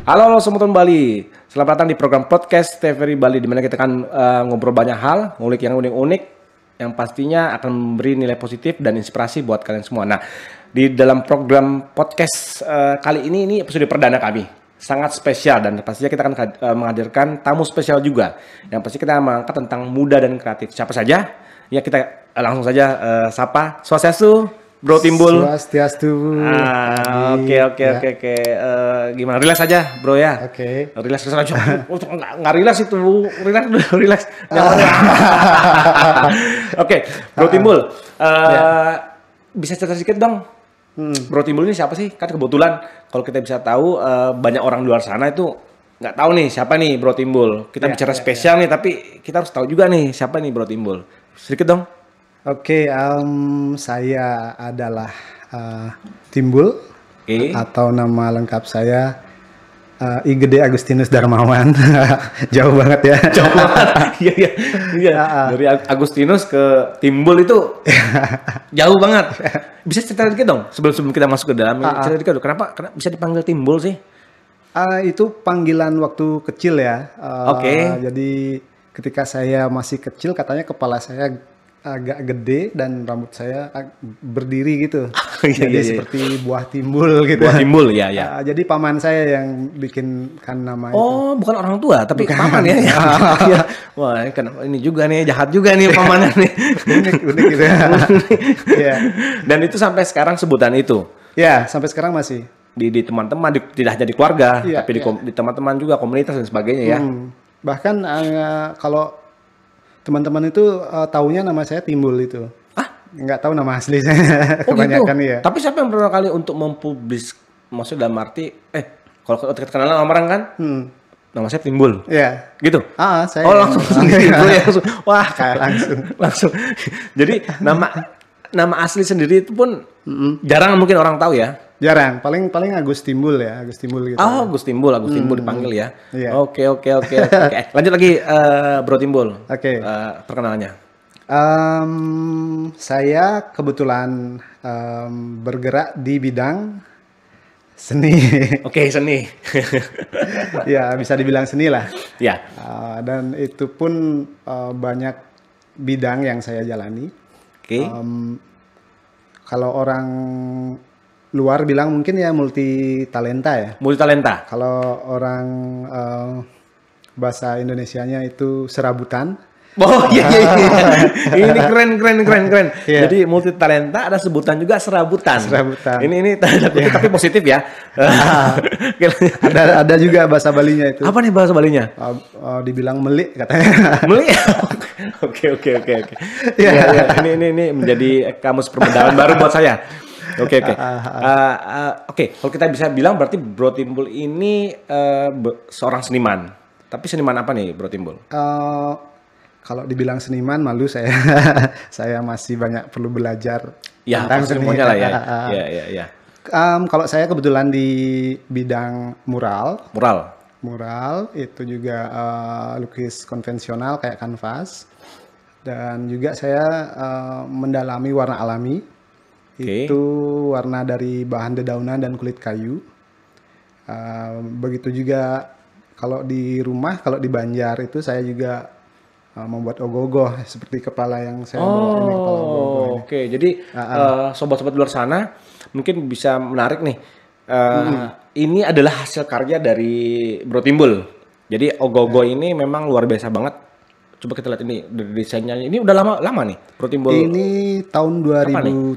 Halo semua teman Bali, selamat datang di program podcast TVRI Bali di mana kita akan ngobrol banyak hal, ngulik yang unik-unik, yang pastinya akan memberi nilai positif dan inspirasi buat kalian semua. Nah, di dalam program podcast kali ini episode perdana kami, sangat spesial dan pastinya kita akan menghadirkan tamu spesial juga, yang pasti kita mengangkat tentang muda dan kreatif. Siapa saja? Ya kita langsung saja sapa. Swastiastu. Bro Timbul. Swastiastu. Oke. Gimana? Relax aja, bro ya. Oke. Relax aja. Nggak relax itu. Relax. Oke, Bro Timbul. Bisa cerita sedikit dong. Bro Timbul ini siapa sih? Kan kebetulan kalau kita bisa tahu banyak orang di luar sana itu nggak tahu nih siapa nih Bro Timbul. Kita bicara spesial nih, tapi kita harus tahu juga nih siapa nih Bro Timbul. Sedikit dong. Oke, saya adalah Timbul, atau nama lengkap saya I Gede Agustinus Darmawan. Jauh banget ya. Jauh banget. Iya. Dari Agustinus ke Timbul itu jauh banget. Bisa cerita dikit dong sebelum kita masuk ke dalam. Cerita dikit dong. Kenapa bisa dipanggil Timbul sih? Itu panggilan waktu kecil ya. Oke. Jadi ketika saya masih kecil katanya kepala saya agak gede dan rambut saya berdiri gitu. Jadi seperti buah timbul gitu. Buah timbul ya. Jadi paman saya yang bikinkan nama itu. Oh, bukan orang tua tapi paman ya. Wah, ini juga nih jahat juga nih pamannya nih. Unik gitu ya. Yeah. Dan itu sampai sekarang sebutan itu. Ya, sampai sekarang masih. Di teman-teman, tidak hanya di keluarga, tapi di teman-teman juga, komunitas dan sebagainya ya. Bahkan kalau teman-teman itu taunya nama saya Timbul itu. Nggak tahu nama asli saya. Kebanyakan gitu? Ya. Tapi siapa yang pertama kali untuk mempublis, maksudnya dalam arti, kalau kenalan sama orang kan, nama saya Timbul. Iya. Gitu? Saya. Langsung sendiri. Langsung. Wah, langsung. Jadi nama asli sendiri itu pun jarang mungkin orang tahu ya. Jarang, paling Agus Timbul ya, Agus Timbul gitu. Agus Timbul dipanggil ya. Iya. Oke. Lanjut lagi Bro Timbul. Oke. Perkenalannya. Saya kebetulan bergerak di bidang seni. Oke, seni. Ya, bisa dibilang seni lah. Ya. Dan itu pun banyak bidang yang saya jalani. Oke. Kalau orang luar bilang mungkin ya multi talenta ya. Multi talenta. Kalau orang bahasa Indonesianya itu serabutan. Oh iya. Ini keren. Yeah. Jadi multi talenta ada sebutan juga serabutan. Ini tapi positif ya. Ada juga bahasa Balinya itu. Apa nih bahasa Balinya? Dibilang melik katanya. Melik. Oke. Ya. Ini menjadi kamus perbendaharaan baru buat saya. Oke. Kalau kita bisa bilang berarti Bro Timbul ini seorang seniman. Tapi seniman apa nih Bro Timbul? Kalau dibilang seniman malu saya. Saya masih banyak perlu belajar tentang semuanya lah ya. Kalau saya kebetulan di bidang mural itu juga lukis konvensional kayak kanvas, dan juga saya mendalami warna alami. Itu warna dari bahan dedaunan dan kulit kayu. Begitu juga kalau di rumah, kalau di Banjar itu saya juga membuat ogoh-ogoh seperti kepala yang saya bawa ini, kepala ogoh-ogoh ini. Oke, jadi sobat-sobat luar sana mungkin bisa menarik nih. Ini adalah hasil karya dari Bro Timbul. Jadi ogoh-ogoh ini memang luar biasa banget. Coba kita lihat ini dari desainnya. Ini udah lama nih Bro Timbul. Ini tahun 2017,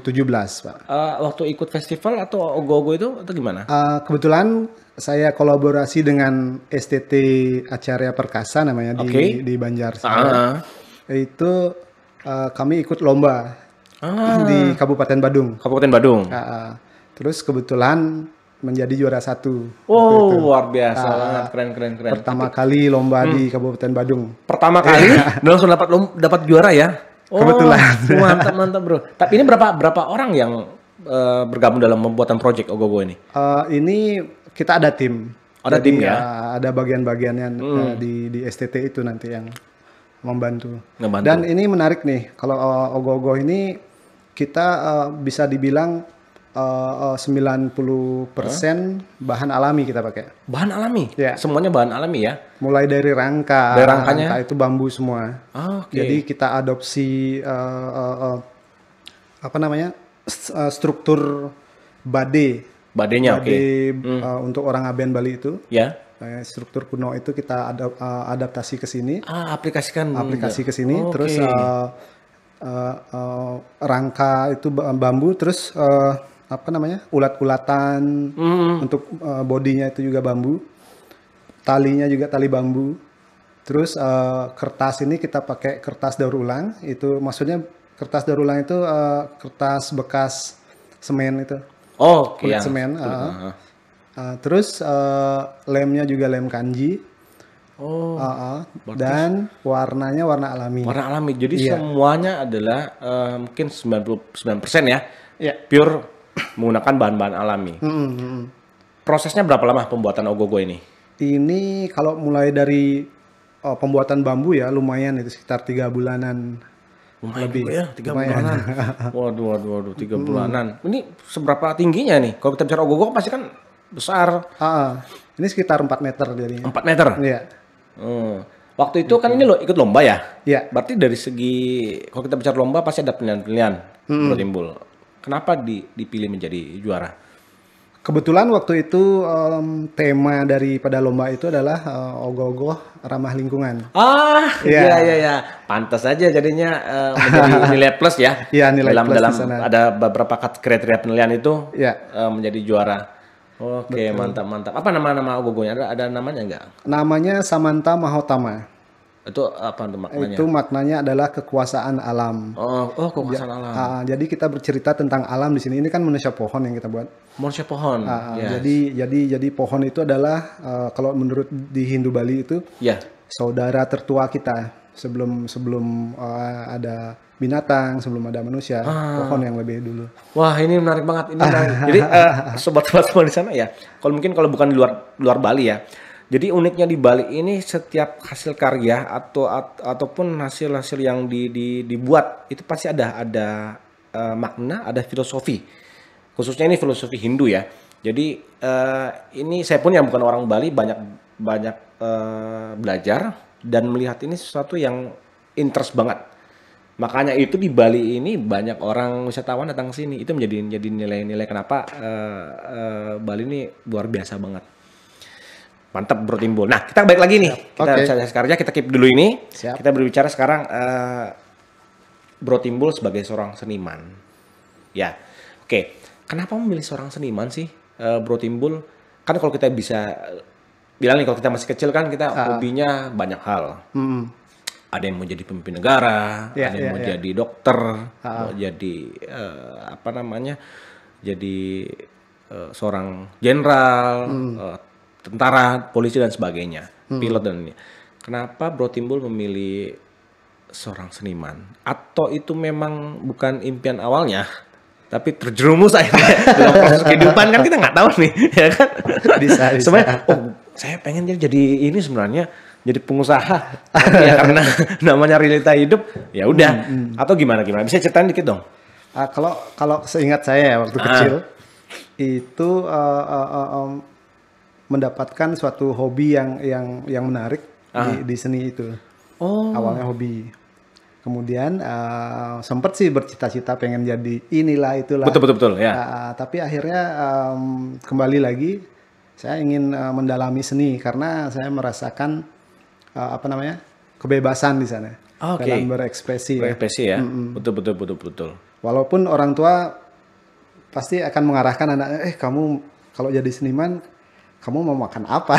Pak. Waktu ikut festival atau ogoh-ogoh itu atau gimana? Kebetulan saya kolaborasi dengan STT Acarya Perkasa namanya di Banjar sana. Itu kami ikut lomba di Kabupaten Badung. Terus kebetulan menjadi juara 1. Oh, luar biasa banget, keren. Pertama kali lomba di Kabupaten Badung. Pertama kali langsung dapat juara ya? Kebetulan. Mantap bro. Tapi ini berapa orang yang bergabung dalam pembuatan project ogoh-ogoh ini? Ini kita ada tim. Ada tim ya? Ada bagian-bagiannya di STT itu nanti yang membantu. Dan ini menarik nih, kalau ogoh-ogoh ini kita bisa dibilang 90% bahan alami kita pakai. Bahan alami? Ya. Semuanya bahan alami ya? Mulai dari rangka. Dari rangkanya? Rangka itu bambu semua. Oke. Jadi kita adopsi struktur Badenya, oke. Untuk orang Aben Bali itu. Ya. Struktur kuno itu kita adaptasi ke sini. Aplikasi ke sini. Okay. Terus rangka itu bambu, terus ulat-ulatan untuk bodinya itu juga bambu, talinya juga tali bambu. Terus kertas ini kita pakai kertas daur ulang. Itu maksudnya kertas daur ulang itu kertas bekas semen itu. Kulit semen. Terus lemnya juga lem kanji. Dan warnanya warna alami. Warna alami. Jadi semuanya adalah mungkin 99% ya. Pure menggunakan bahan-bahan alami. Prosesnya berapa lama pembuatan ogogo ini? Ini kalau mulai dari pembuatan bambu ya lumayan, itu sekitar 3 bulanan. Lumayan lebih ya, 3 bulanan. Waduh, 3 bulanan. Ini seberapa tingginya nih? Kalau kita bicara ogogo pasti kan besar. Ini sekitar 4 meter jadinya. 4 meter? Iya. Waktu itu kan ini lo ikut lomba ya? Iya. Berarti dari segi, kalau kita bicara lomba pasti ada pilihan-pilihan bertimbul. Kenapa dipilih menjadi juara? Kebetulan waktu itu tema daripada lomba itu adalah ogoh-ogoh ramah lingkungan. Iya. Pantas aja jadinya menjadi nilai plus ya. Iya, nilai plus dalam di sana. Ada beberapa kriteria penilaian itu menjadi juara. Oke, mantap. Apa nama ogogonya? Ada namanya nggak? Namanya Samanta Mahotama. Itu apa maknanya? Itu maknanya adalah kekuasaan alam. Kekuasaan alam. Jadi kita bercerita tentang alam di sini. Ini kan manusia pohon yang kita buat. Manusia pohon. Yes. Jadi pohon itu adalah kalau menurut di Hindu Bali itu saudara tertua kita sebelum ada binatang, sebelum ada manusia, pohon yang lebih dulu. Wah, ini menarik banget. Ini menarik. Jadi sobat-sobat semua di sana ya. Kalau bukan di luar Bali ya. Jadi uniknya di Bali ini setiap hasil karya ataupun hasil yang dibuat itu pasti ada makna, ada filosofi. Khususnya ini filosofi Hindu ya. Jadi ini saya pun yang bukan orang Bali banyak belajar dan melihat ini sesuatu yang interest banget. Makanya itu di Bali ini banyak orang wisatawan datang ke sini. Itu menjadi nilai-nilai kenapa Bali ini luar biasa banget. Mantap Bro Timbul. Nah, kita balik lagi nih. Kita bicara karya, kita keep dulu ini. Siap. Kita berbicara sekarang Bro Timbul sebagai seorang seniman. Ya. Oke. Kenapa memilih seorang seniman sih Bro Timbul? Kan kalau kita bisa bilang nih, kalau kita masih kecil kan kita hobinya banyak hal. Ada yang mau jadi pemimpin negara, ada yang mau jadi dokter, mau jadi jadi seorang jenderal, tentara, polisi dan sebagainya, pilot dan ini. Kenapa Bro Timbul memilih seorang seniman? Atau itu memang bukan impian awalnya, tapi terjerumus akhirnya dalam proses kehidupan, kan kita nggak tahu nih, ya kan? Bisa. Sebenarnya, saya pengen jadi ini sebenarnya. Jadi pengusaha ya karena namanya realita hidup ya udah atau gimana bisa ceritain dikit dong. Kalau seingat saya ya waktu kecil itu mendapatkan suatu hobi yang menarik di seni itu. Awalnya hobi, kemudian sempat sih bercita-cita pengen jadi inilah itulah. Betul ya. Tapi akhirnya kembali lagi saya ingin mendalami seni karena saya merasakan kebebasan di sana dalam berekspresi. Berekspresi ya. Betul. Walaupun orang tua pasti akan mengarahkan anaknya, kamu kalau jadi seniman kamu mau makan apa?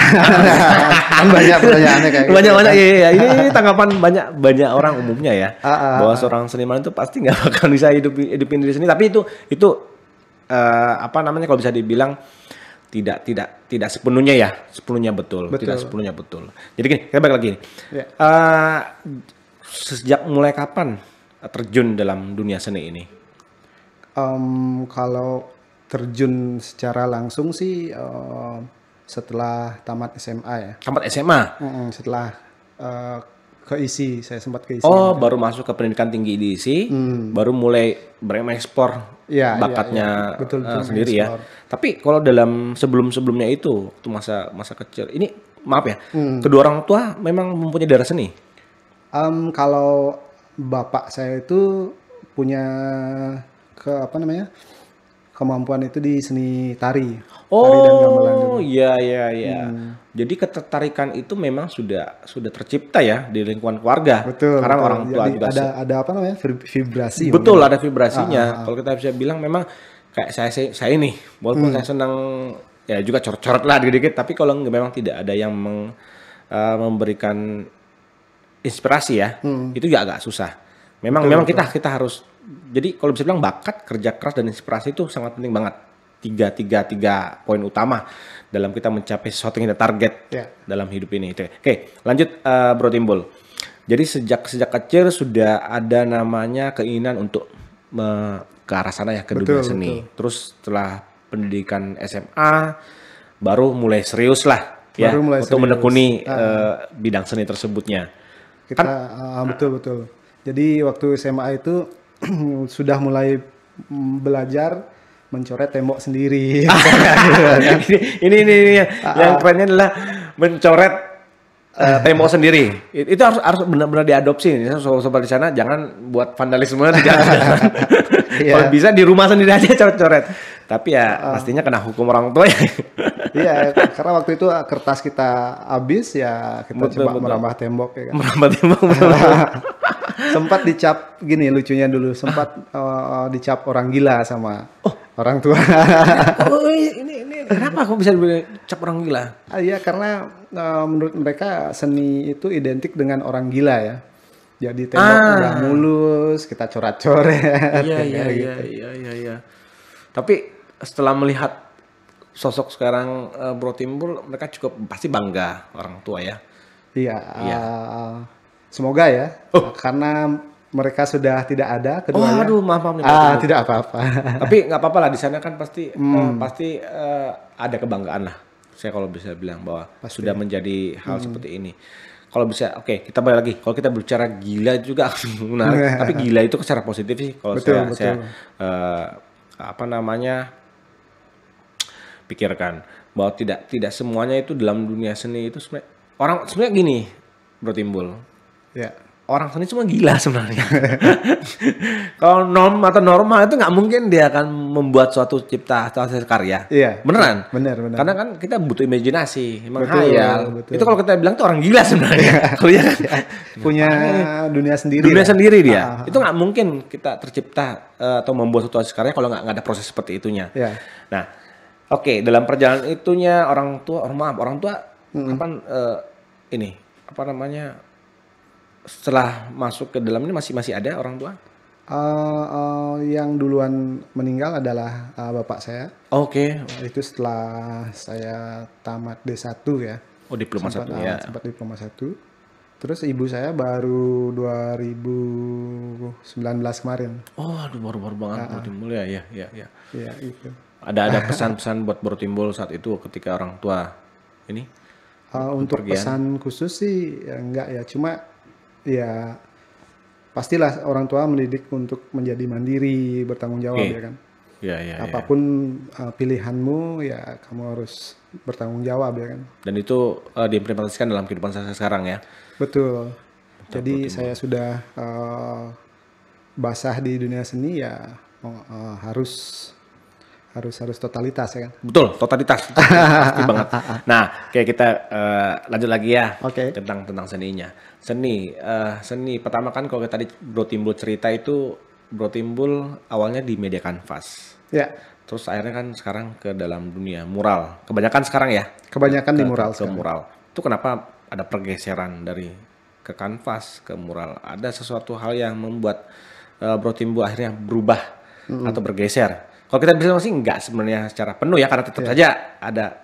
Kan banyak pertanyaannya kayak banyak iya. Ini tanggapan banyak orang umumnya ya. Bahwa seorang seniman itu pasti nggak bakal bisa hidupin diri sendiri. Tapi itu kalau bisa dibilang tidak sepenuhnya betul. Tidak sepenuhnya betul. Jadi gini, kita balik lagi nih. Sejak mulai kapan terjun dalam dunia seni ini? Kalau terjun secara langsung sih setelah tamat SMA ya. Tamat SMA? Setelah ke ISI, saya sempat ke ISI. Oh, baru masuk ke pendidikan tinggi di ISI, baru mulai berekspor bakatnya Betul, sendiri ya. Tapi kalau dalam sebelumnya itu, waktu masa kecil, ini maaf ya, kedua orang tua memang mempunyai darah seni. Kalau bapak saya itu punya kemampuan itu di seni tari. Tari dan gamelan juga. Oh, iya. Jadi ketertarikan itu memang sudah tercipta ya di lingkungan keluarga. Betul. Karena orang tua jadi juga ada vibrasi. betul, ada vibrasinya. Kalau kita bisa bilang memang kayak saya ini, walaupun saya senang ya juga coret-coret lah dikit-dikit, tapi kalau memang tidak ada yang memberikan inspirasi ya, itu juga agak susah. Memang kita harus, jadi kalau bisa bilang bakat, kerja keras dan inspirasi itu sangat penting banget. Tiga poin utama dalam kita mencapai sesuatu yang kita target dalam hidup ini. Oke, lanjut Bro Timbul. Jadi sejak kecil sudah ada namanya keinginan untuk ke arah sana ya, ke dunia seni. Terus setelah pendidikan SMA baru mulai serius lah ya untuk menekuni bidang seni tersebutnya. Betul. Jadi waktu SMA itu sudah mulai belajar mencoret tembok sendiri. ini yang kerennya adalah mencoret tembok sendiri. Itu harus benar-benar diadopsi. Sobat di sana jangan buat vandalisme di jalan. Kalau bisa di rumah sendiri aja coret-coret. Tapi ya pastinya kena hukum orang tua ya. Iya, karena waktu itu kertas kita habis ya kita coba merambah tembok ya kan. Merambah tembok. Sempat dicap gini lucunya dulu, sempat dicap orang gila sama orang tua. Ini kenapa aku bisa dicap orang gila? Iya, karena menurut mereka seni itu identik dengan orang gila ya. Jadi tembok udah mulus, kita coret-coret. Iya. Tapi setelah melihat sosok sekarang Bro Timbul, mereka cukup pasti bangga orang tua ya. Iya. Semoga ya. Karena mereka sudah tidak ada keduanya. Aduh, maaf nih. Tidak apa-apa. Tapi nggak apa-apa lah, di sana kan pasti ada kebanggaan lah. Saya kalau bisa bilang bahwa sudah menjadi hal seperti ini. Kalau bisa, kita balik lagi. Kalau kita bicara gila juga menarik. Tapi gila itu secara positif sih. Kalau saya pikirkan bahwa tidak semuanya itu dalam dunia seni itu sebenarnya gini, Bro Timbul. Ya. Orang seni cuma gila sebenarnya. Kalau normal itu nggak mungkin dia akan membuat suatu karya. Iya. Beneran? Bener. Karena kan kita butuh imajinasi, menghayal. Itu kalau kita bilang tuh orang gila sebenarnya. Kalau ya punya dunia sendiri. Dunia sendiri dia. Itu nggak mungkin kita tercipta atau membuat suatu karya kalau nggak ada proses seperti itunya. Iya. Nah, dalam perjalanan itunya orang tua kapan setelah masuk ke dalam ini masih ada orang tua? Yang duluan meninggal adalah bapak saya. Itu setelah saya tamat D1 ya. Diploma 1 ya. Sempat diploma 1. Terus ibu saya baru 2019 kemarin. Baru banget Bro Timbul ya. Iya, itu. Ada pesan-pesan buat Bro Timbul saat itu ketika orang tua ini? Untuk pesan khusus sih ya enggak ya, cuma ya pastilah orang tua mendidik untuk menjadi mandiri, bertanggung jawab ya kan. Apapun pilihanmu ya kamu harus bertanggung jawab ya kan. Dan itu diimplementasikan dalam kehidupan saya sekarang ya. Betul. Jadi saya sudah basah di dunia seni ya harus totalitas ya kan. Betul, totalitas. Pasti banget. Nah, kita lanjut lagi ya. Tentang seninya. Seni pertama kan kalau tadi Bro Timbul cerita itu Bro Timbul awalnya di media kanvas. Ya. Terus akhirnya kan sekarang ke dalam dunia mural. Kebanyakan sekarang ya. Kebanyakan di mural. Ke mural. Itu kenapa ada pergeseran dari ke kanvas ke mural? Ada sesuatu hal yang membuat Bro Timbul akhirnya berubah atau bergeser. Kalau kita bisa masih enggak sebenarnya secara penuh ya, karena tetap saja ada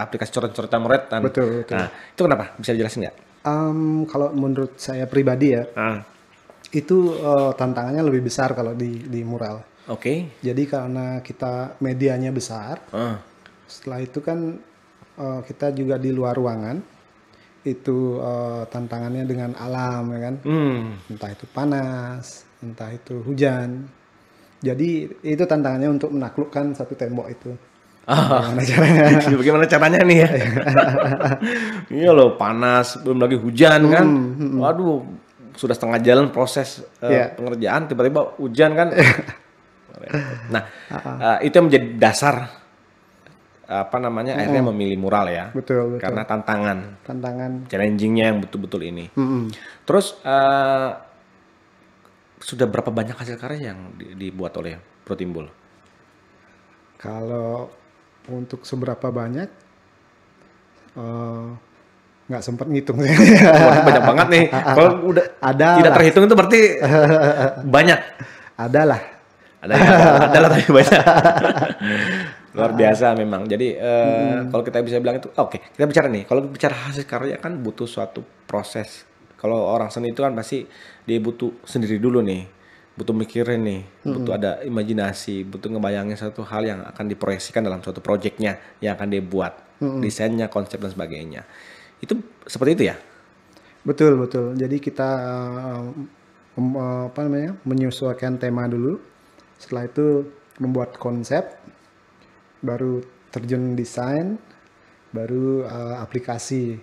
aplikasi coret-coretan muretan. Betul. Nah, itu kenapa? Bisa dijelasin nggak? Kalau menurut saya pribadi ya, itu tantangannya lebih besar kalau di mural. Jadi karena kita medianya besar, setelah itu kan kita juga di luar ruangan. itu tantangannya dengan alam ya kan. Entah itu panas, entah itu hujan. Jadi itu tantangannya untuk menaklukkan satu tembok itu. Bagaimana caranya? Bagaimana caranya nih ya? Iya loh, panas, belum lagi hujan kan. Waduh, sudah setengah jalan proses pengerjaan, tiba-tiba hujan kan. Nah, itu yang menjadi dasar akhirnya memilih mural ya. Betul. Karena tantangan, challenging-nya yang betul-betul ini. Terus sudah berapa banyak hasil karya yang dibuat oleh Bro Timbul? Kalau untuk seberapa banyak, nggak sempat ngitung. Banyak banget nih. Kalau udah tidak terhitung itu berarti banyak. Adalah tapi banyak. Luar biasa memang. Jadi kalau kita bisa bilang itu, oke, kita bicara nih. Kalau bicara hasil karya kan butuh suatu proses. Kalau orang seni itu kan pasti dia butuh sendiri dulu nih, butuh mikirin nih, butuh ada imajinasi, butuh ngebayangin satu hal yang akan diproyeksikan dalam suatu proyeknya yang akan dia buat, desainnya, konsep dan sebagainya. Itu seperti itu ya? Betul. Jadi kita menyesuaikan tema dulu. Setelah itu membuat konsep, baru terjun desain, baru aplikasi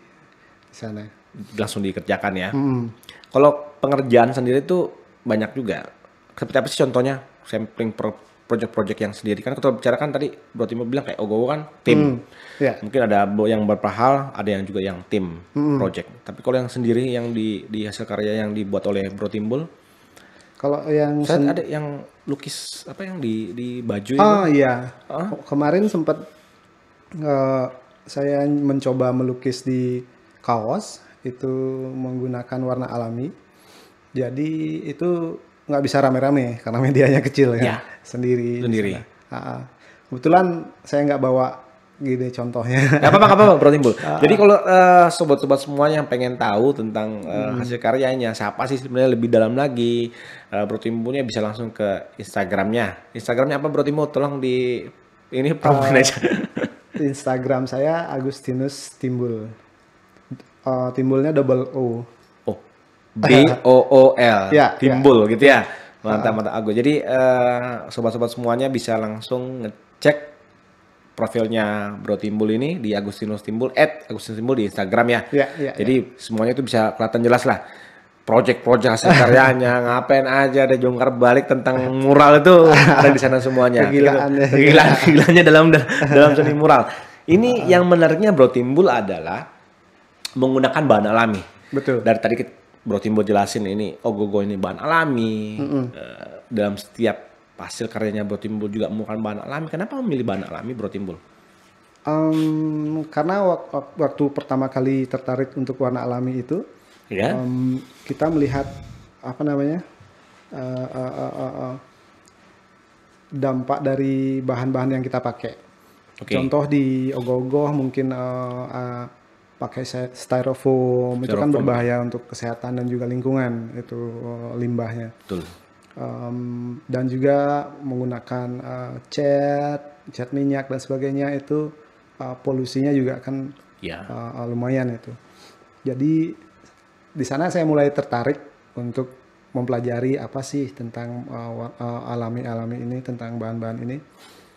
di sana. Langsung dikerjakan ya. Kalau pengerjaan sendiri tuh banyak juga. Seperti apa sih contohnya sampling project-project yang sendiri? Kan kita bicarakan tadi Bro Timbul bilang kayak Ogogo kan tim. Mungkin ada yang beberapa hal, ada yang juga yang tim project. Tapi kalau yang sendiri yang di hasil karya yang dibuat oleh Bro Timbul, kalau yang ada yang lukis apa yang di baju itu? Iya. Kemarin sempat saya mencoba melukis di kaos itu menggunakan warna alami. Jadi itu nggak bisa rame-rame karena medianya kecil ya. Sendiri. Kebetulan saya nggak bawa gini contohnya. Gak apa-apa Bro Timbul. Jadi kalau sobat-sobat semuanya yang pengen tahu tentang hasil karyanya, siapa sih sebenarnya lebih dalam lagi, Bro Timbulnya bisa langsung ke Instagramnya. Instagramnya apa Bro Timbul? Tolong ini promoin aja. Instagram saya Agustinus Timbul. Timbulnya double O. DOOL. Timbul gitu ya. Mantap. Agus. Jadi sobat-sobat semuanya bisa langsung ngecek profilnya Bro Timbul ini di Agustinus Timbul @AgustinusTimbul di Instagram ya. Jadi semuanya itu bisa kelihatan jelas lah. Project hasil karyanya, ngapain aja, ada jongkar balik tentang mural itu ada di sana semuanya. Kegilaannya dalam seni mural. Ini yang menariknya Bro Timbul adalah menggunakan bahan alami. Betul. Dari tadi Bro Timbul jelasin ini Ogogo ini bahan alami. Dalam setiap hasil karyanya Bro Timbul juga menggunakan bahan alami. Kenapa memilih bahan alami Bro Timbul? Karena waktu pertama kali tertarik untuk warna alami itu, kita melihat dampak dari bahan-bahan yang kita pakai. Contoh di Ogogo mungkin pakai styrofoam itu kan berbahaya untuk kesehatan dan juga lingkungan itu limbahnya. Betul. Dan juga menggunakan cat minyak dan sebagainya itu polusinya juga kan lumayan itu. Jadi di sana saya mulai tertarik untuk mempelajari apa sih tentang alami ini, tentang bahan-bahan ini,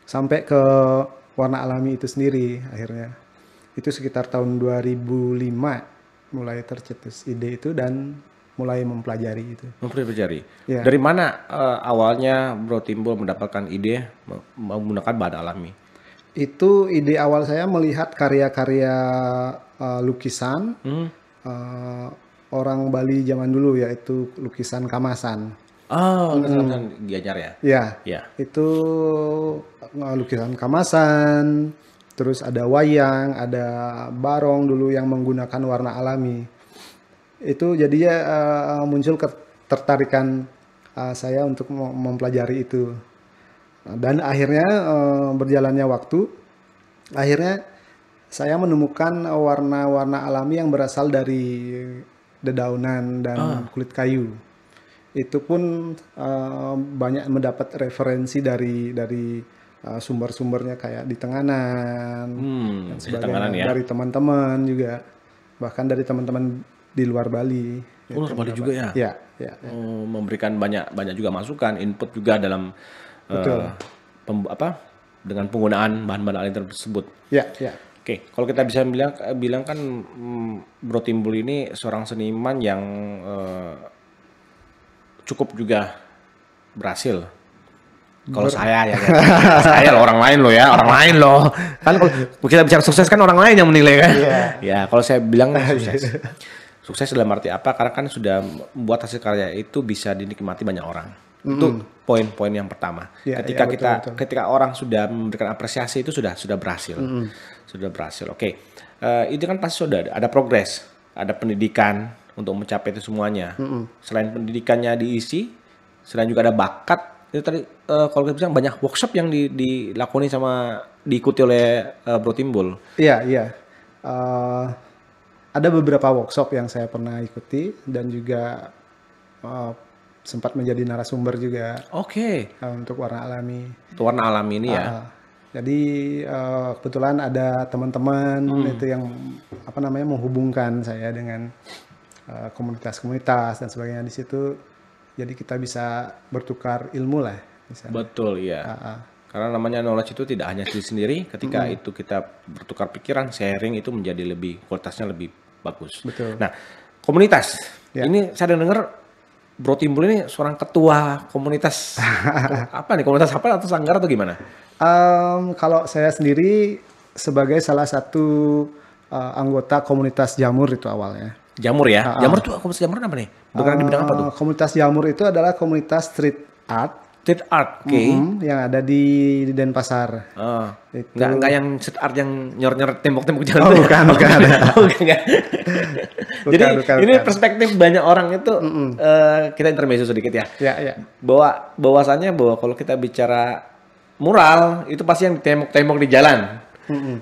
sampai ke warna alami itu sendiri akhirnya. Itu sekitar tahun 2005 mulai tercetus ide itu dan mulai mempelajari itu. Dari mana awalnya Bro Timbul mendapatkan ide menggunakan bahan alami? Itu ide awal saya melihat karya-karya lukisan orang Bali zaman dulu, yaitu lukisan kamasan. Lukisan Gianyar ya? Ya. Itu lukisan kamasan. Terus ada wayang, ada barong dulu yang menggunakan warna alami. Itu jadinya muncul ketertarikan saya untuk mempelajari itu. Dan akhirnya berjalannya waktu, akhirnya saya menemukan warna-warna alami yang berasal dari dedaunan dan kulit kayu. Itu pun banyak mendapat referensi dari sumber-sumbernya kayak di Tenganan dan sebagainya, dari teman-teman juga. bahkan dari teman-teman di luar Bali. Luar Bali juga ya? Ya, ya. Memberikan banyak juga masukan, input juga dalam dengan penggunaan bahan-bahan alien tersebut. Ya, ya. Oke, kalau kita bisa bilang kan Bro Timbul ini seorang seniman yang cukup juga berhasil. Kalau saya ya, saya loh, orang lain loh ya, orang lain loh. Kan kalau kita bicara sukses kan orang lain yang menilai kan. Ya, kalau saya bilang sukses. Sukses dalam arti apa? Karena kan sudah membuat hasil karya itu bisa dinikmati banyak orang. Itu poin-poin yang pertama. Ketika orang sudah memberikan apresiasi itu sudah berhasil. Sudah berhasil. Oke. Itu kan pasti sudah ada progres, ada pendidikan untuk mencapai itu semuanya. Selain pendidikannya diisi, selain juga ada bakat. Itu tadi kalau kita bilang banyak workshop yang dilakoni diikuti oleh Bro Timbul. Iya. Ada beberapa workshop yang saya pernah ikuti dan juga sempat menjadi narasumber juga. Oke. Untuk warna alami. Untuk warna alami ini ya. Jadi kebetulan ada teman-teman itu yang menghubungkan saya dengan komunitas-komunitas dan sebagainya di situ. Jadi kita bisa bertukar ilmu lah. Misalnya. Betul ya. Karena namanya knowledge itu tidak hanya diri sendiri. Ketika itu kita bertukar pikiran, sharing itu menjadi kualitasnya lebih bagus. Betul. Nah, komunitas. Ya. Ini saya dengar Bro Timbul ini seorang ketua komunitas apa nih? Komunitas apa atau sanggar atau gimana? Kalau saya sendiri sebagai salah satu anggota komunitas jamur itu awalnya. Jamur ya? Jamur itu komunitas jamur apa nih? Bergerak di bidang apa tuh? Komunitas jamur itu adalah komunitas street art. Street art, oke. Yang ada di Denpasar. Nggak yang street art yang nyor-nyor tembok-tembok jalan. Bukan. Jadi ini perspektif banyak orang itu kita intermezzo sedikit ya. Ya. Bahwasannya kalau kita bicara mural itu pasti yang tembok-tembok di jalan.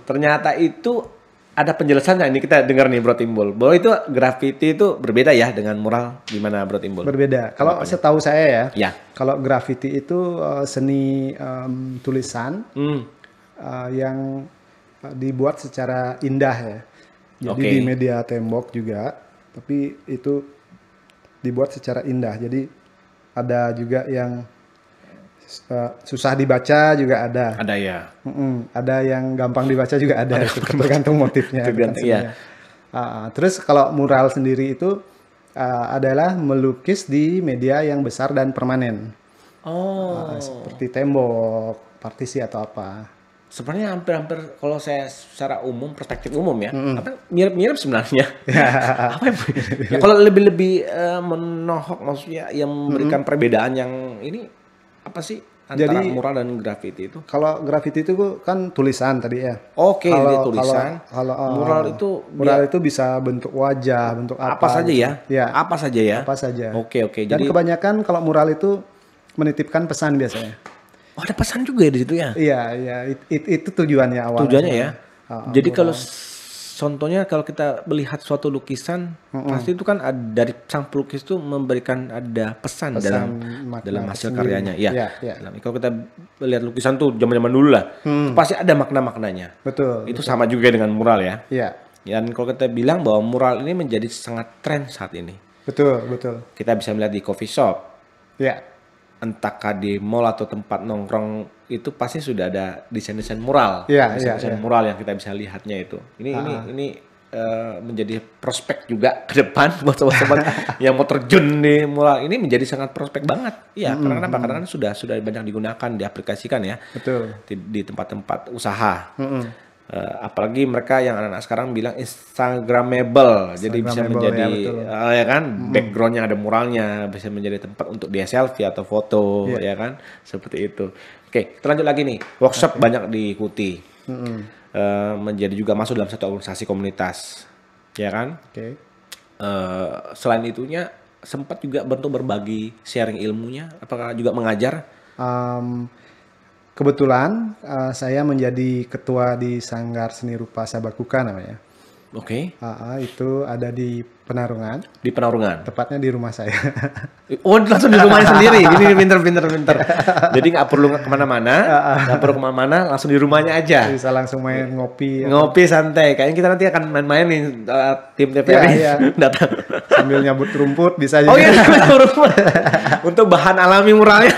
Ternyata itu ada penjelasannya. Ini kita dengar nih Bro Timbul. Bahwa itu graffiti itu berbeda ya dengan mural. Gimana Bro Timbul? Berbeda. Kalau setahu saya ya. Kalau graffiti itu seni tulisan yang dibuat secara indah ya. Jadi di media tembok juga. Tapi itu dibuat secara indah. Jadi ada juga yang susah dibaca juga ada. Ada ya. Ada yang gampang dibaca juga ada. Tergantung motifnya. Iya. Terus kalau mural sendiri itu adalah melukis di media yang besar dan permanen. Seperti tembok, partisi atau apa. Sebenarnya hampir kalau saya secara umum, perspektif umum ya, mirip-mirip sebenarnya. Kalau lebih menohok maksudnya yang memberikan perbedaan yang ini apa sih antara mural dan graffiti itu? Kalau graffiti itu kan tulisan tadi ya. Dia tulisan. Kalau mural itu bisa bentuk wajah, bentuk apa saja gitu. Ya. Apa saja ya. Apa saja. Oke. Dan kebanyakan kalau mural itu menitipkan pesan biasanya. Oh, ada pesan juga ya di situ ya? Iya. Itu tujuannya awalnya. Tujuannya ya. Jadi kalau contohnya kalau kita melihat suatu lukisan, pasti itu kan dari sang pelukis itu memberikan ada pesan dalam hasil karyanya. Ya. Kalau kita lihat lukisan tuh zaman-zaman dulu lah, pasti ada makna-maknanya. Betul. Itu sama juga dengan mural ya. Iya. Dan kalau kita bilang bahwa mural ini menjadi sangat tren saat ini. Betul. Kita bisa melihat di coffee shop. Iya. Entah di mall atau tempat nongkrong itu pasti sudah ada desain-desain mural. Desain mural yang kita bisa lihatnya itu. Ini menjadi prospek juga ke depan buat sobat-sobat yang mau terjun di mural ini menjadi sangat prospek banget. Iya, karena kenapa? Karena kan sudah banyak digunakan, diaplikasikan ya. Betul. Di tempat-tempat usaha. Apalagi mereka yang anak-anak sekarang bilang Instagramable, jadi bisa menjadi ya kan backgroundnya ada muralnya, bisa menjadi tempat untuk dia selfie atau foto ya kan, seperti itu. Oke, kita lanjut lagi nih, workshop banyak diikuti, menjadi juga masuk dalam satu organisasi komunitas, ya kan? Selain itunya sempat juga bentuk berbagi sharing ilmunya, apakah juga mengajar? Kebetulan saya menjadi ketua di Sanggar Seni Rupa Sabakuka namanya. Oke. Itu ada di Penarungan. Di Penarungan. Tepatnya di rumah saya. Oh, langsung di rumahnya sendiri. Ini pinter. Jadi nggak perlu kemana-mana, langsung di rumahnya aja. Bisa langsung main ngopi. Ngopi santai. Kayaknya kita nanti akan main-main nih tim TVRI datang. Sambil nyabut rumput bisa juga. Oh iya, rumput. Untuk bahan alami muralnya.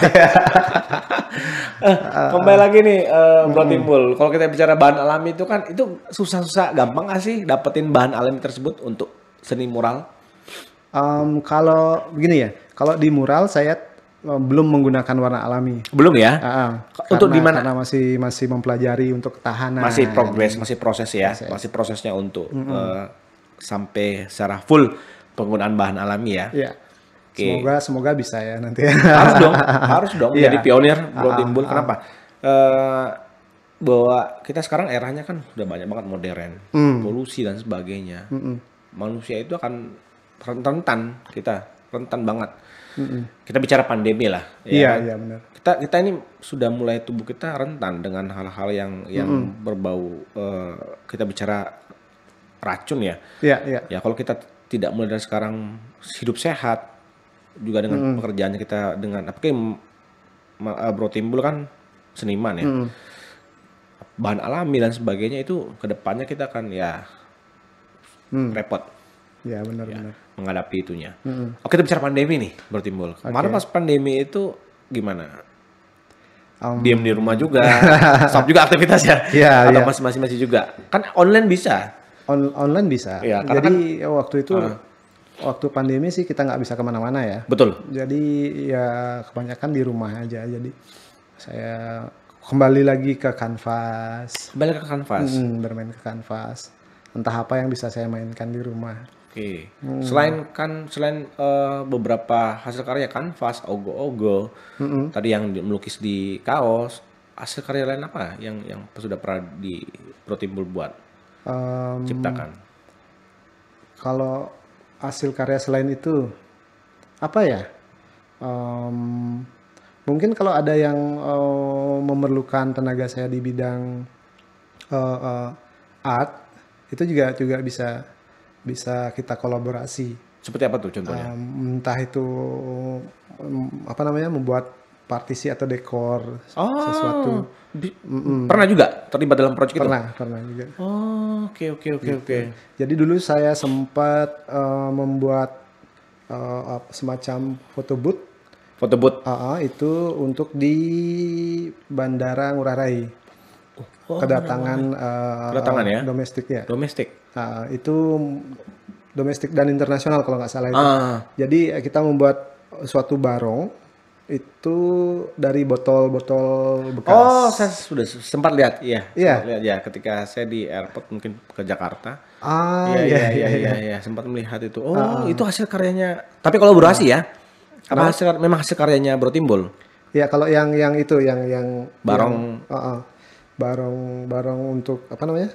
Kembali lagi nih, Bro Timbul. Kalau kita bicara bahan alami itu kan, itu susah-susah, gampang nggak sih dapetin bahan alami tersebut untuk seni mural? Kalau begini ya, kalau di mural saya belum menggunakan warna alami. Belum ya? Untuk di mana? Karena masih mempelajari untuk ketahanan. Masih proses ya. Masih prosesnya untuk sampai secara full penggunaan bahan alami ya. Iya. Okay. Semoga bisa ya nanti. Harus dong jadi pionir Bro Timbul. Kenapa? Bahwa kita sekarang eranya kan udah banyak banget modern, polusi dan sebagainya. Manusia itu akan rentan banget. Kita bicara pandemi lah. Iya benar. Kita ini sudah mulai tubuh kita rentan dengan hal-hal yang berbau. Kita bicara racun ya. Iya. Ya kalau kita tidak mulai dari sekarang hidup sehat, juga dengan pekerjaannya kita dengan Bro Timbul kan seniman ya, bahan alami dan sebagainya, itu kedepannya kita akan repot ya benar menghadapi itunya. Oke, kita bicara pandemi nih Bro Timbul. Kemarin pas pandemi itu gimana? Diam di rumah juga, stop juga aktivitas ya? Atau masih juga? Kan online bisa. Online bisa. Ya, jadi waktu itu waktu pandemi sih kita nggak bisa kemana-mana ya. Betul. Jadi ya kebanyakan di rumah aja. Jadi saya kembali lagi ke kanvas. Bermain ke kanvas. Entah apa yang bisa saya mainkan di rumah. Oke. Selain beberapa hasil karya kanvas, ogo-ogo, tadi yang melukis di kaos, hasil karya lain apa yang sudah pernah di Bro Timbul buat, ciptakan? Kalau hasil karya selain itu apa ya? Mungkin kalau ada yang memerlukan tenaga saya di bidang art, itu juga bisa kita kolaborasi. Seperti apa tuh contohnya? Entah itu membuat partisi atau dekor sesuatu. Pernah juga terlibat dalam proyek itu? Pernah juga. Oh, oke. Jadi dulu saya sempat membuat semacam photobooth. Itu untuk di Bandara Ngurah Rai. Kedatangan ya? Domestik ya. Domestik. Itu domestik dan internasional kalau nggak salah itu. Jadi kita membuat suatu barong itu dari botol-botol bekas. Oh, saya sudah sempat lihat, Iya. Lihat ya ketika saya di airport mungkin ke Jakarta. Iya, sempat melihat itu. Oh, itu hasil karyanya. Tapi kolaborasi ya? Apa memang hasil karyanya Bro Timbul? Ya, kalau yang itu yang barong. Barong untuk apa namanya?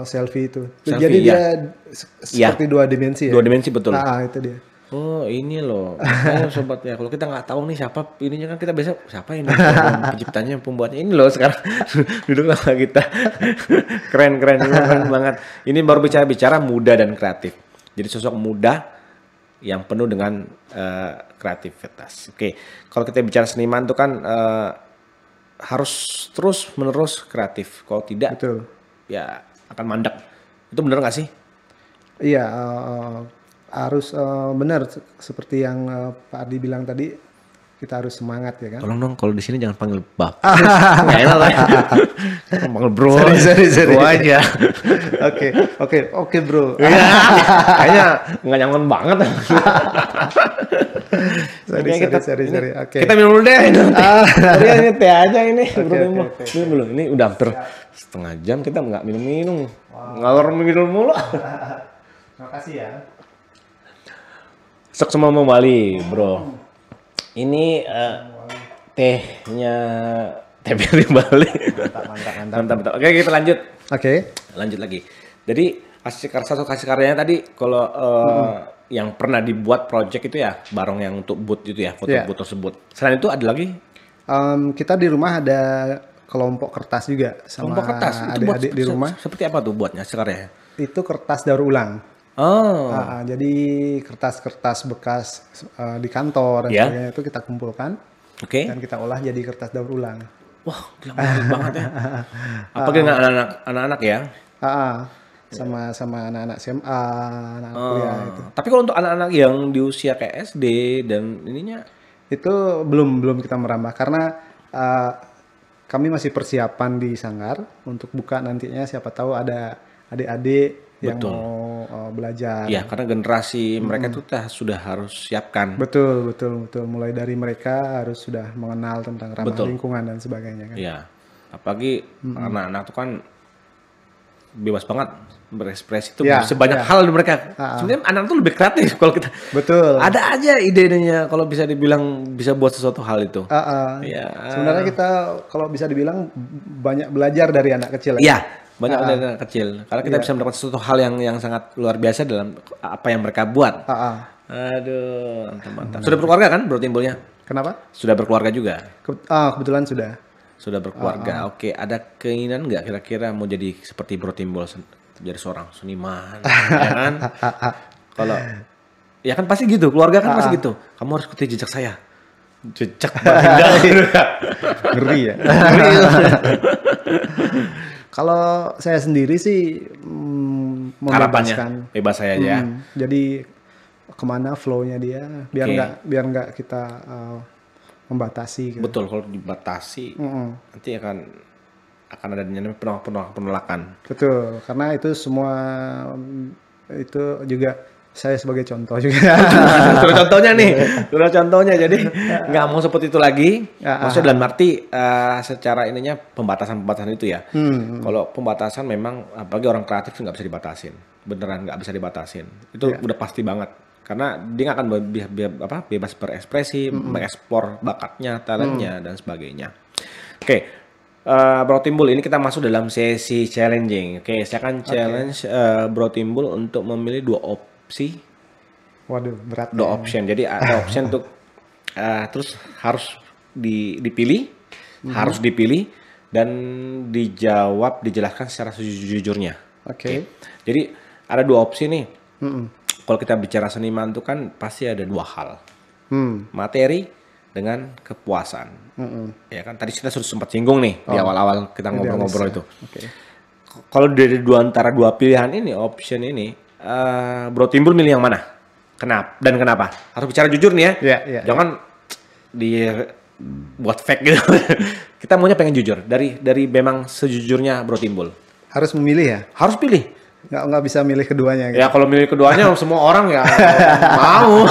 Selfie itu. Jadi dia seperti dua dimensi ya. Dua dimensi betul. Itu dia. Oh ini loh, sobat ya. Kalau kita nggak tahu nih siapa ininya kan kita biasa siapa ini penciptanya, pembuatnya ini loh sekarang duduk sama kita. keren banget. Ini baru bicara muda dan kreatif. Jadi sosok muda yang penuh dengan kreativitas. Oke, kalau kita bicara seniman itu kan harus terus menerus kreatif. Kalau tidak, ya akan mandek. Itu benar nggak sih? Iya. Harus benar seperti yang Pak Ardi bilang tadi, kita harus semangat ya kan. Tolong dong kalau di sini jangan panggil Bab. Nggak enak lah. Panggil Bro. Sorry. Bro aja. Oke Bro. Kayaknya nggak nyaman banget. Sorry. Oke. Kita minum dulu deh. Ini teh aja ini. Minum dulu. Ini udah hampir setengah jam kita nggak minum. Ngalor minum mulu. Terima kasih ya. Sok semua kembali, Bro. Ini tehnya TVRI Bali. Mantap. Oke, kita lanjut. Lanjut lagi. Jadi hasil karyanya tadi kalau yang pernah dibuat project itu ya barong yang untuk booth itu ya, foto-booth tersebut. Selain itu ada lagi? Kita di rumah ada kelompok kertas juga sama kelompok kertas. adik-adik di rumah. Seperti apa tuh buatnya hasil karyanya? itu kertas daur ulang. Oh. Jadi kertas-kertas bekas di kantor dan sebagainya itu kita kumpulkan dan kita olah jadi kertas daur ulang. Wah, gila banget ya. Apalagi dengan anak-anak ya. Sama anak-anak SMA, anak kuliah itu. Tapi kalau untuk anak-anak yang di usia kayak SD dan ininya itu belum kita merambah karena kami masih persiapan di Sanggar untuk buka nantinya, siapa tahu ada adik-adik yang mau belajar. Ya, karena generasi mereka itu sudah harus siapkan. Betul. Mulai dari mereka harus sudah mengenal tentang ramah lingkungan dan sebagainya kan. Iya. Apalagi anak-anak itu kan bebas banget berekspresi itu sebanyak hal di mereka. Sebenarnya anak itu lebih kreatif kalau kita. Betul. Ada aja idenya kalau bisa dibilang bisa buat sesuatu hal itu. Sebenarnya kita kalau bisa dibilang banyak belajar dari anak kecil. Iya, banyak dari anak kecil. Karena kita bisa mendapatkan sesuatu hal yang sangat luar biasa dalam apa yang mereka buat. Aduh, mantap. Sudah berkeluarga kan Bro Timbulnya? Kenapa? Sudah berkeluarga juga? Kebetulan sudah. Sudah berkeluarga. Oke, ada keinginan nggak kira-kira mau jadi seperti Bro Timbul, jadi seorang seniman, ya kan? Kalau ya kan pasti gitu, keluarga kan pasti gitu. Kamu harus ikuti jejak saya. Jejak baginda. Ngeri ya. Kalau saya sendiri sih membebaskan. Bebas saya aja. Jadi kemana flow-nya dia, biar nggak kita membatasi. Kan? Betul, kalau dibatasi nanti akan ada penolakan. Betul, karena itu semua itu juga saya sebagai contoh juga. Sudah contohnya, jadi nggak mau seperti itu lagi. Maksudnya dalam arti secara ininya pembatasan itu ya. Kalau pembatasan memang apalagi orang kreatif nggak bisa dibatasin, beneran nggak bisa dibatasin. Itu udah pasti banget. Karena dia nggak akan bebas berekspresi, mengekspor bakatnya, talentnya dan sebagainya. Oke, Bro Timbul, ini kita masuk dalam sesi challenging. Oke, saya akan challenge Bro Timbul untuk memilih 2 opsi. Waduh, berat. 2 option. Jadi ada option untuk terus harus dipilih, harus dipilih dan dijelaskan secara sejujurnya. Oke. Jadi ada 2 opsi nih. Kalau kita bicara seniman itu kan pasti ada 2 hal, materi dengan kepuasan. Ya kan tadi kita sudah sempat singgung nih di awal-awal kita ngobrol-ngobrol itu. Kalau dari antara 2 pilihan ini, option ini, Bro Timbul milih yang mana? Kenapa? Harus bicara jujur nih ya. Jangan buat fake gitu. Kita maunya pengen jujur dari memang sejujurnya Bro Timbul. Harus memilih ya? Harus pilih. Nggak bisa milih keduanya gitu. Ya kalau milih keduanya semua orang ya mau.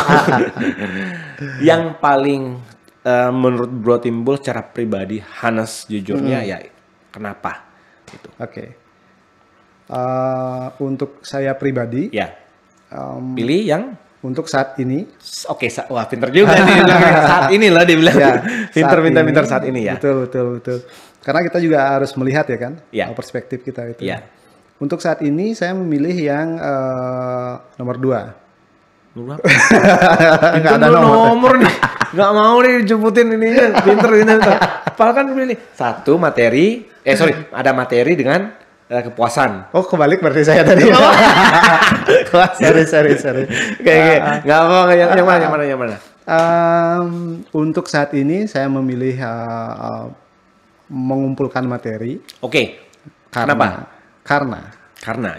Yang paling menurut Bro Timbul secara pribadi Hanes jujurnya ya kenapa gitu. Oke. Untuk saya pribadi pilih yang untuk saat ini. Oke, wah pinter juga nih. Saat ini lah dia bilang. Pinter saat ini ya. Betul. Karena kita juga harus melihat ya kan perspektif kita itu. Untuk saat ini saya memilih yang nomor 2. Nggak ada nomor nih. Nggak mau nih jemputin ininya. Pinter. Padahal kan pilih 1 materi. Ada materi dengan kepuasan. Oh kebalik berarti saya tadi. Sorry. Kayak nggak mau yang mana? Untuk saat ini saya memilih mengumpulkan materi. Oke. Kenapa? Karena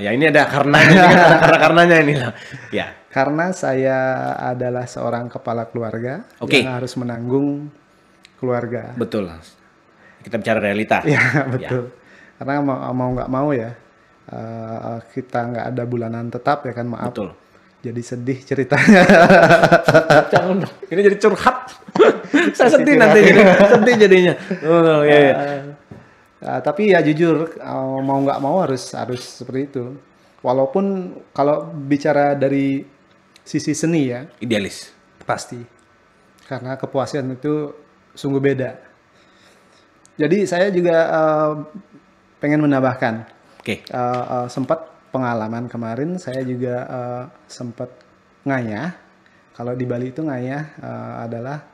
ya ini ada karenanya ini lah. Ya. Karena saya adalah seorang kepala keluarga yang harus menanggung keluarga. Betul. Kita bicara realita. Ya betul. Karena mau nggak mau ya kita nggak ada bulanan tetap ya kan, maaf. Betul. Jadi sedih ceritanya. Jangan dong. Ini jadi curhat. Saya sedih nanti sedih jadinya. Tapi ya jujur mau nggak mau harus seperti itu. Walaupun kalau bicara dari sisi seni ya idealis pasti, karena kepuasan itu sungguh beda. Jadi saya juga pengen menambahkan. Sempat pengalaman kemarin saya juga sempat ngayah. Kalau di Bali itu ngayah adalah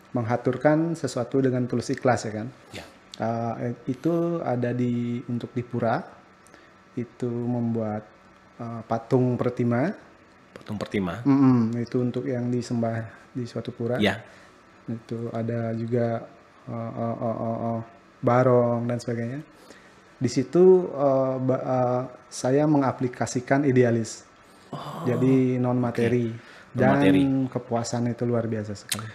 menghaturkan sesuatu dengan tulus ikhlas ya kan. Itu ada untuk di pura. itu membuat patung pertima. Patung pertima. Itu untuk yang disembah di suatu pura. Ya. Itu ada juga barong dan sebagainya. Di situ saya mengaplikasikan idealis. Jadi non materi. Dan kepuasan itu luar biasa sekali.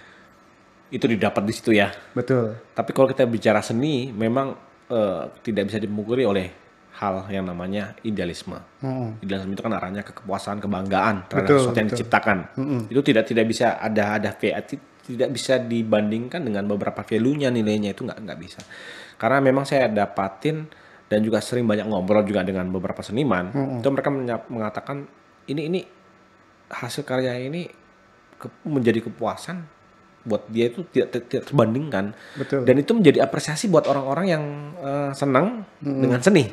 Itu didapat di situ ya. Betul. Tapi kalau kita bicara seni, memang tidak bisa dipungkiri oleh hal yang namanya idealisme. Idealisme itu kan arahnya ke kepuasan, kebanggaan terhadap sesuatu yang diciptakan. Itu tidak bisa ada tidak bisa dibandingkan dengan beberapa value-nya, nilainya itu nggak bisa. Karena memang saya dapatin dan juga sering banyak ngobrol juga dengan beberapa seniman, itu mereka mengatakan ini hasil karya ini menjadi kepuasan buat dia itu tidak terbandingkan. Betul. Dan itu menjadi apresiasi buat orang-orang yang senang dengan seni.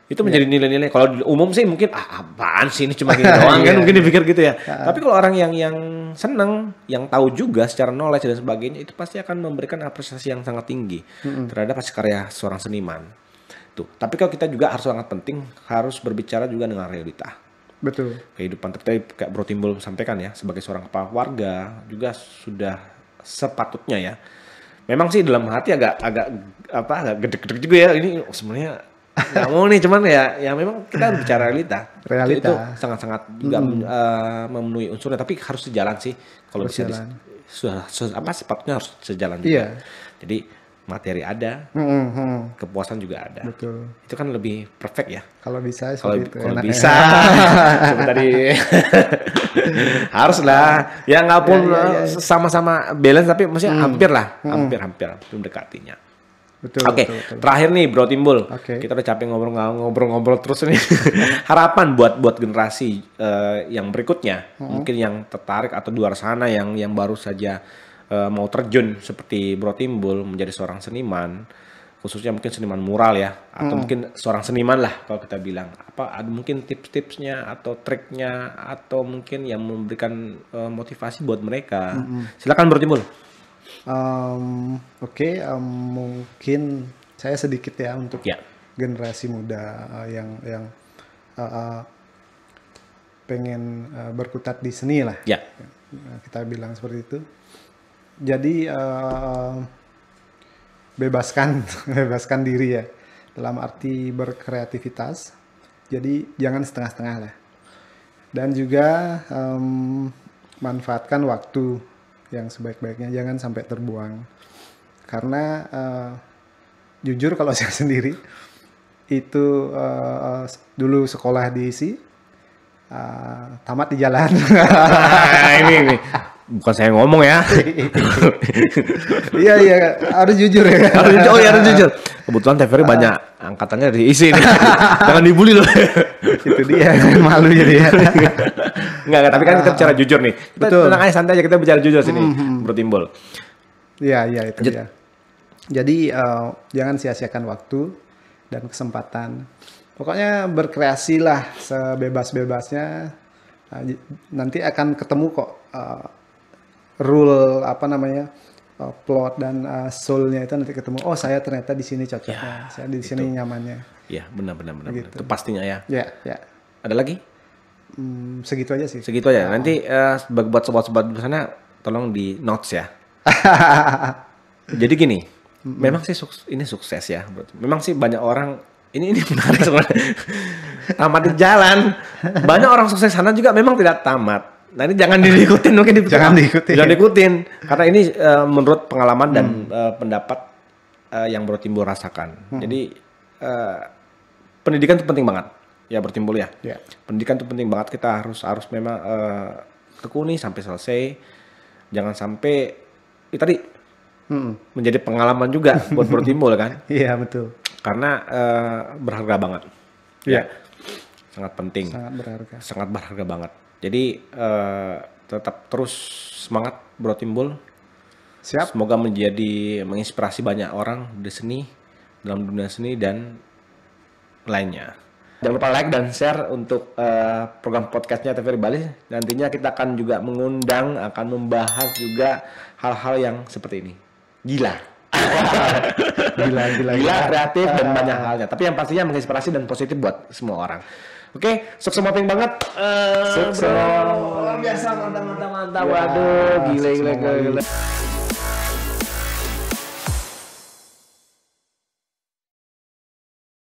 Itu menjadi nilai-nilai. Kalau di umum sih mungkin apaan sih ini cuma gini doang kan mungkin dipikir gitu ya. Tapi kalau orang yang senang, yang tahu juga secara knowledge dan sebagainya, itu pasti akan memberikan apresiasi yang sangat tinggi terhadap hasil karya seorang seniman. Tuh. Tapi kalau kita juga harus sangat penting harus berbicara juga dengan realita. Betul. Kehidupan tadi kayak Bro Timbul sampaikan ya, sebagai seorang kepala keluarga juga sudah sepatutnya ya. Memang sih dalam hati agak gede-gede juga ya, ini sebenarnya nggak mau nih, cuman ya memang kita bicara realita. Itu sangat-sangat juga memenuhi unsurnya, tapi harus sejalan sih kalau bisa sepatutnya harus sejalan juga. Iya. Jadi materi ada, kepuasan juga ada. Betul. Itu kan lebih perfect ya. Kalau bisa kalau bisa seperti tadi harus lah ya, nggak pun sama-sama balance, tapi maksudnya hampir mendekatinya. Betul. Oke, terakhir nih Bro Timbul, kita udah capek ngobrol terus nih. Harapan buat generasi yang berikutnya, mungkin yang tertarik atau di luar sana yang baru saja mau terjun seperti Bro Timbul menjadi seorang seniman, khususnya mungkin seniman mural ya, atau mungkin seorang seniman lah kalau kita bilang, ada mungkin tips-tipsnya atau triknya atau mungkin yang memberikan motivasi buat mereka. Silakan Bro Timbul. Mungkin saya sedikit ya untuk generasi muda yang pengen berkutat di seni lah. Ya. Kita bilang seperti itu. Jadi bebaskan diri ya, dalam arti berkreativitas. Jadi jangan setengah-setengah lah. Dan juga manfaatkan waktu yang sebaik-baiknya, jangan sampai terbuang. Karena jujur kalau saya sendiri itu dulu sekolah di ISI, tamat di jalan. Ini bukan saya ngomong ya. Iya harus jujur ya. Harus jujur. Kebetulan TVRI banyak angkatannya dari ISI nih. Jangan dibully loh. Itu dia malu jadi ya. Enggak, tapi kan kita bicara jujur nih. Betul. Tenang aja, santai aja, kita bicara jujur sini, Bro Timbul. Iya itu dia. Jadi jangan sia-siakan waktu dan kesempatan. Pokoknya berkreasilah sebebas-bebasnya. Nanti akan ketemu kok rule plot dan soul-nya itu nanti ketemu. Oh, saya ternyata di sini cocoknya. Saya di sini nyamannya. Iya, benar. Gitu. Itu pastinya ya. Ya. Ada lagi? Segitu aja sih. Segitu aja. Nanti buat sobat-sobat di sana tolong di notes ya. Jadi gini, memang sih ini sukses ya. Memang sih banyak orang ini menarik sebenarnya. Tamat di jalan. Banyak orang sukses sana juga memang tidak tamat. Nah ini jangan diikutin, mungkin jangan diikutin. Karena ini menurut pengalaman dan pendapat yang Bro Timbul rasakan. Jadi pendidikan itu penting banget, ya Bro Timbul ya. Pendidikan itu penting banget. Kita harus memang tekuni sampai selesai. Jangan sampai tadi menjadi pengalaman juga buat Bro Timbul kan. Iya betul. Karena berharga banget. Ya. Sangat penting. Sangat berharga banget. Jadi tetap terus semangat Bro Timbul. Siap. Semoga menginspirasi banyak orang di seni, dalam dunia seni dan lainnya. Jangan lupa like dan share untuk program podcastnya TVRI Bali. Nantinya kita akan juga mengundang, akan membahas juga hal-hal yang seperti ini. Gila. Gila, kreatif dan banyak halnya. Tapi yang pastinya menginspirasi dan positif buat semua orang. Oke, sukses mopping banget. Sukses. Luar biasa, mantap. Waduh, gila.